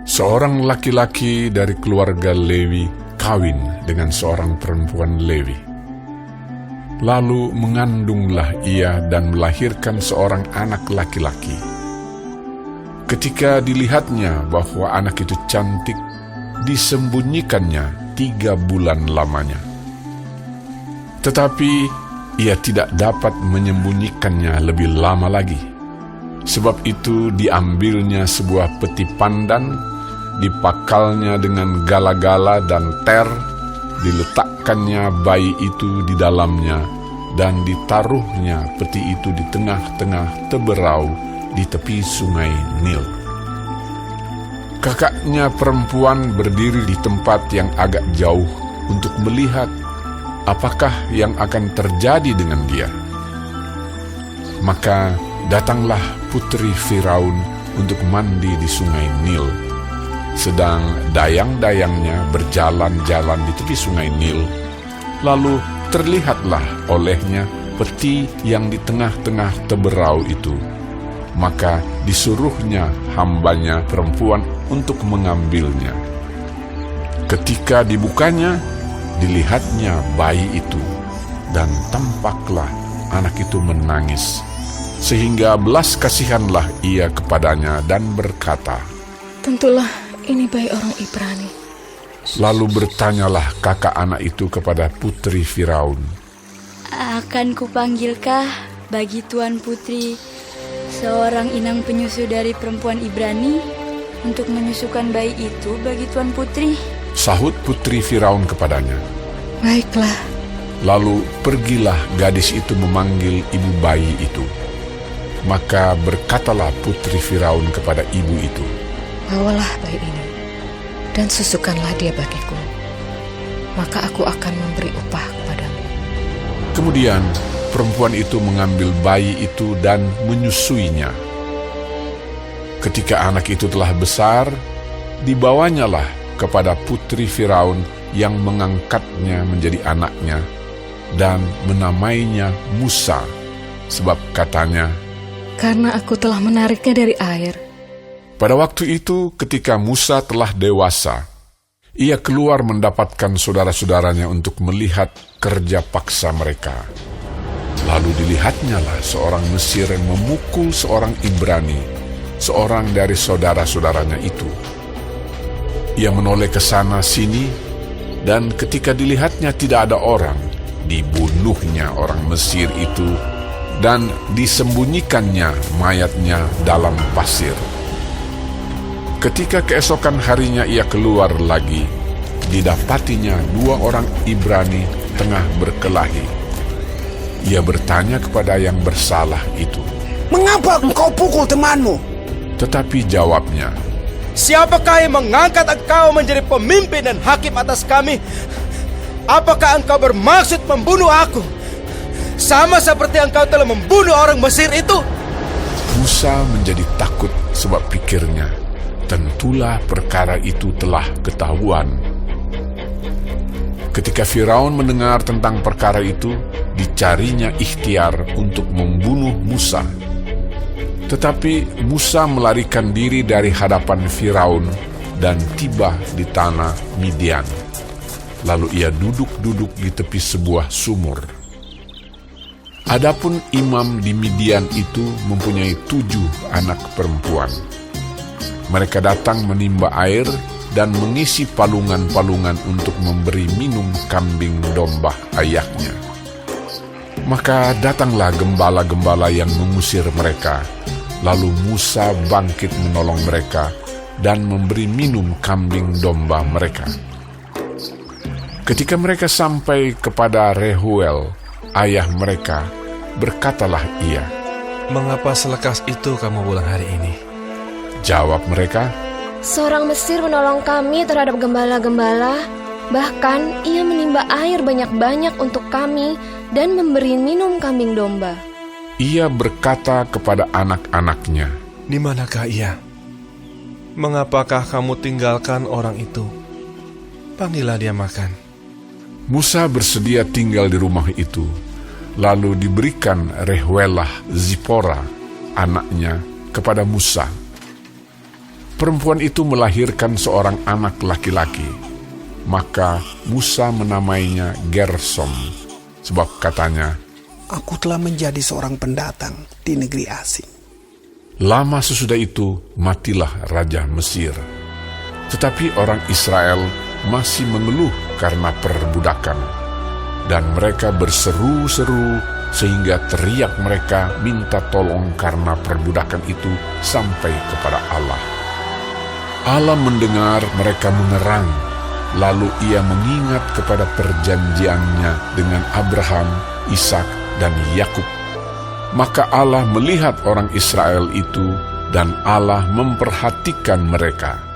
Seorang laki-laki dari keluarga Lewi kawin dengan seorang perempuan Lewi. Lalu mengandunglah ia dan melahirkan seorang anak laki-laki. Ketika dilihatnya bahwa anak itu cantik, disembunyikannya 3 bulan lamanya. Tetapi ia tidak dapat menyembunyikannya lebih lama lagi. Sebab itu diambilnya sebuah peti pandan, dipakalnya dengan gala-gala dan ter, diletakkannya bayi itu di dalamnya, dan ditaruhnya peti itu di tengah-tengah teberau di tepi sungai Nil. Kakaknya perempuan berdiri di tempat yang agak jauh untuk melihat apakah yang akan terjadi dengan dia. Maka datanglah putri Firaun untuk mandi di sungai Nil. Sedang dayang-dayangnya berjalan-jalan di tepi sungai Nil, lalu terlihatlah olehnya peti yang di tengah-tengah teberau itu. Maka disuruhnya hambanya perempuan untuk mengambilnya. Ketika dibukanya, dilihatnya bayi itu, dan tampaklah anak itu menangis. Sehingga belas kasihanlah ia kepadanya dan berkata, "Tentulah ini bayi orang Ibrani." Lalu bertanyalah kakak anak itu kepada putri Firaun, "Akan kupanggilkah bagi Tuan Putri seorang inang penyusu dari perempuan Ibrani untuk menyusukan bayi itu bagi Tuan Putri?" Sahut putri Firaun kepadanya, "Baiklah." Lalu pergilah gadis itu memanggil ibu bayi itu. Maka berkatalah putri Firaun kepada ibu itu, "Bawalah bayi ini, dan susukanlah dia bagiku. Maka aku akan memberi upah kepadamu." Kemudian perempuan itu mengambil bayi itu dan menyusuinya. Ketika anak itu telah besar, dibawanyalah kepada putri Firaun yang mengangkatnya menjadi anaknya dan menamainya Musa, sebab katanya, "Karena aku telah menariknya dari air." pada waktu itu ketika Musa telah dewasa, ia keluar mendapatkan saudara-saudaranya untuk melihat kerja paksa mereka. Lalu dilihatnyalah seorang Mesir yang memukul seorang Ibrani, seorang dari saudara-saudaranya itu. Ia menoleh ke sana sini, dan ketika dilihatnya tidak ada orang, dibunuhnya orang Mesir itu, dan disembunyikannya mayatnya dalam pasir. Ketika keesokan harinya ia keluar lagi, didapatinya 2 orang Ibrani tengah berkelahi. Ia bertanya kepada yang bersalah itu, "Mengapa engkau pukul temanmu?" Tetapi jawabnya, "Siapakah yang mengangkat engkau menjadi pemimpin dan hakim atas kami? Apakah engkau bermaksud membunuh aku, sama seperti engkau telah membunuh orang Mesir itu?" Musa menjadi takut sebab pikirnya, tentulah perkara itu telah ketahuan. Ketika Firaun mendengar tentang perkara itu, dicarinya ikhtiar untuk membunuh Musa. Tetapi Musa melarikan diri dari hadapan Firaun dan tiba di tanah Midian. Lalu ia duduk-duduk di tepi sebuah sumur. Adapun imam di Midian itu mempunyai 7 anak perempuan. Mereka datang menimba air dan mengisi palungan-palungan untuk memberi minum kambing domba ayahnya. Maka datanglah gembala-gembala yang mengusir mereka. Lalu Musa bangkit menolong mereka dan memberi minum kambing domba mereka. Ketika mereka sampai kepada Rehuel, ayah mereka, berkatalah ia, "Mengapa selekas itu kamu pulang hari ini?" Jawab mereka, "Seorang Mesir menolong kami terhadap gembala-gembala. Bahkan ia menimba air banyak-banyak untuk kami dan memberi minum kambing domba." Ia berkata kepada anak-anaknya, "Di manakah ia? Mengapakah kamu tinggalkan orang itu? Panggillah dia makan." Musa bersedia tinggal di rumah itu. Lalu diberikan Rehuelah Zipora, anaknya, kepada Musa. Perempuan itu melahirkan seorang anak laki-laki. Maka Musa menamainya Gersom, sebab katanya, Aku telah menjadi seorang pendatang di negeri asing. lama sesudah itu matilah Raja Mesir. Tetapi orang Israel masih mengeluh karena perbudakan. Dan mereka berseru-seru sehingga teriak mereka minta tolong karena perbudakan itu sampai kepada Allah. Allah mendengar mereka mengerang, lalu ia mengingat kepada perjanjiannya dengan Abraham, Ishak, dan Yakub. Maka Allah melihat orang Israel itu dan Allah memperhatikan mereka.